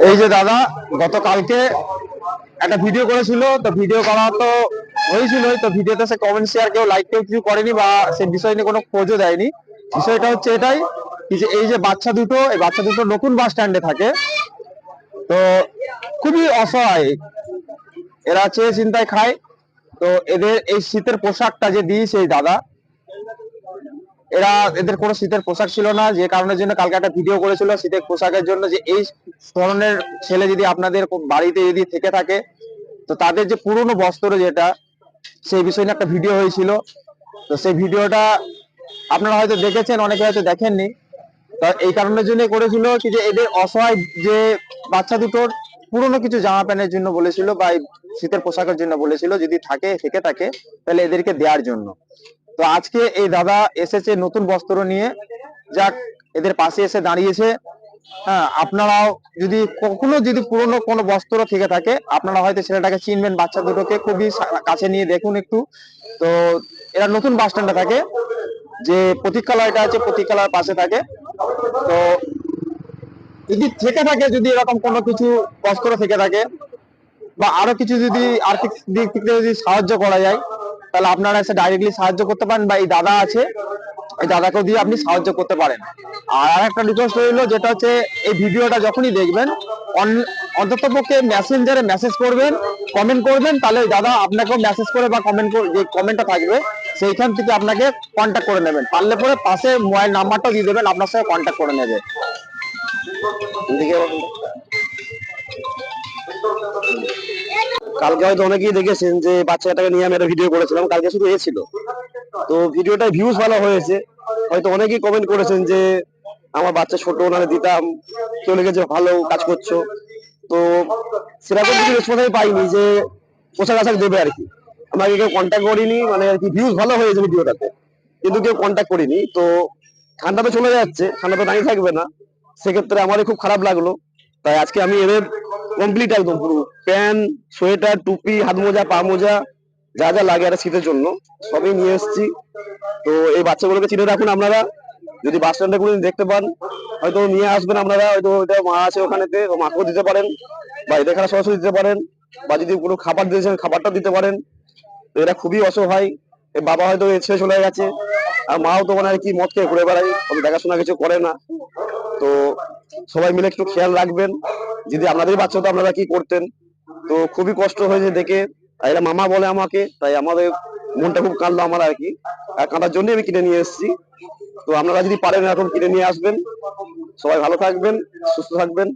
এই যে দাদা গতকালকে একটা ভিডিও করেছিল, তো ভিডিও করা তো হয়েছিল, তো ভিডিওতে সে কমেন্ট শেয়ার কেউ লাইক কেউ কিছু করেনি বা সে বিষয় নিয়ে কোনো খোঁজও দেয়নি। বিষয়টা হচ্ছে এটাই যে এই যে বাচ্চা দুটো, এই বাচ্চা দুটো নতুন বাস স্ট্যান্ডে থাকে, তো খুবই অসহায়, এরা চেয়ে চিন্তায় খায়। তো এদের এই শীতের পোশাকটা যে দিয়েছে এই দাদা, এদের কোনো শীতের পোশাক ছিল না, যে কারণের জন্য কালকে একটা ভিডিও করেছিল শীতের পোশাকের জন্য, যে এই ধরনের ছেলে যদি আপনাদের বাড়িতে যদি থেকে থাকে, তো তাদের যে পুরনো বস্ত্র যেটা, সেই বিষয় নিয়ে একটা ভিডিও হয়েছিল। তো সেই ভিডিওটা আপনারা হয়তো দেখেছেন, অনেকে হয়তো দেখেননি। তো এই কারণের জন্য করেছিল কি, যে এদের অসহায় যে বাচ্চা দুটোর পুরনো কিছু জামা প্যান্টের জন্য বলেছিল, বা এই শীতের পোশাকের জন্য বলেছিল, যদি থাকে থেকে থাকে তাহলে এদেরকে দেওয়ার জন্য। তো আজকে এই দাদা এসেছে নতুন বস্ত্র নিয়ে, যাক এদের পাশে এসে দাঁড়িয়েছে। হ্যাঁ, আপনারাও যদি কখনো যদি পুরনো কোনো বস্ত্র থেকে থাকে, আপনারা হয়তো ছেলেটাকে চিনবেন, বাচ্চা দুটোকে খুবই কাছে নিয়ে দেখুন একটু। তো এরা নতুন বাস স্ট্যান্ডে থাকে, যে প্রতীক্ষালয়টা আছে প্রতীক্ষালয়ের পাশে থাকে। তো যদি থেকে থাকে, যদি এরকম কোনো কিছু বস্ত্র থেকে থাকে বা আরো কিছু যদি আর্থিক দিক থেকে যদি সাহায্য করা যায়, তাহলে আপনারা এসে ডাইরেক্টলি সাহায্য করতে পারেন, বা এই দাদা আছে, এই দাদাকেও দিয়ে আপনি সাহায্য করতে পারেন। আর একটা রিকোয়েস্ট রইলো, যেটা হচ্ছে এই ভিডিওটা যখনই দেখবেন অন্তত পক্ষে মেসেঞ্জারে মেসেজ করবেন, কমেন্ট করবেন, তাহলে দাদা আপনাকেও মেসেজ করে বা কমেন্ট যে কমেন্টটা থাকবে সেইখান থেকে আপনাকে কন্ট্যাক্ট করে নেবেন। পারলে পরে পাশে মোবাইল নাম্বারটাও দিয়ে দেবেন, আপনার সাথে কন্ট্যাক্ট করে নেবে। কালকে হয়তো অনেকেই দেখেছেন যে বাচ্চাটাকে নিয়ে আমি একটা ভিডিও করেছিলাম, কালকে শুধু এ ছিল। তো ভিডিওটা ভিউজ ভালো হয়েছে, হয়তো অনেকেই কমেন্ট করেছেন যে আমার বাচ্চা ছোট, নাহলে দিতাম, কেউ লিখেছে ভালো কাজ করছো। তো সেরকম কিছু রেসপন্স আমি পাইনি যে পোশাক আশাক দেবে আর কি। আমাকে কেউ কন্ট্যাক্ট করিনি, মানে আর কি ভিউজ ভালো হয়েছে ভিডিওটাতে, কিন্তু কেউ কন্ট্যাক্ট করিনি। তো ঠান্ডা তো চলে যাচ্ছে, ঠান্ডা তো দাঁড়িয়ে থাকবে না, সেক্ষেত্রে আমারই খুব খারাপ লাগলো। তাই আজকে আমি এদের কমপ্লিট একদম পুরো প্যান্ট, সোয়েটার, টুপি, হাত মোজা, পা মোজা, যা যা লাগে আর শীতের জন্য সবই নিয়ে এসেছি। তো এই বাচ্চাগুলোকে চিনে রাখুন আপনারা, যদি বাস স্ট্যান্ডে কোনোদিন দেখতে পান হয়তো নিয়ে আসবেন আপনারা, হয়তো ওইটা মা আছে ওখানেতে, মাকেও দিতে পারেন, বা এদের এখানে সরাসরি দিতে পারেন, বা যদি কোনো খাবার দিয়েছেন খাবারটা দিতে পারেন। তো এরা খুবই অসহায়, এর বাবা হয়তো ছেড়ে চলে গেছে, আর মাও তো মানে আর কি মদ খেয়ে ঘুরে বেড়ায়, তবে দেখাশোনা কিছু করে না। তো সবাই মিলে একটু খেয়াল রাখবেন, যদি আপনাদের বাচ্চা তো আপনারা কি করতেন। তো খুবই কষ্ট হয়েছে দেখে, আর এরা মামা বলে আমাকে, তাই আমাদের মনটা খুব কাঁদলো আমার আর কি, আর কাঁদার জন্যই আমি কিনে নিয়ে এসেছি। তো আপনারা যদি পারেন এখন কিনে নিয়ে আসবেন। সবাই ভালো থাকবেন, সুস্থ থাকবেন।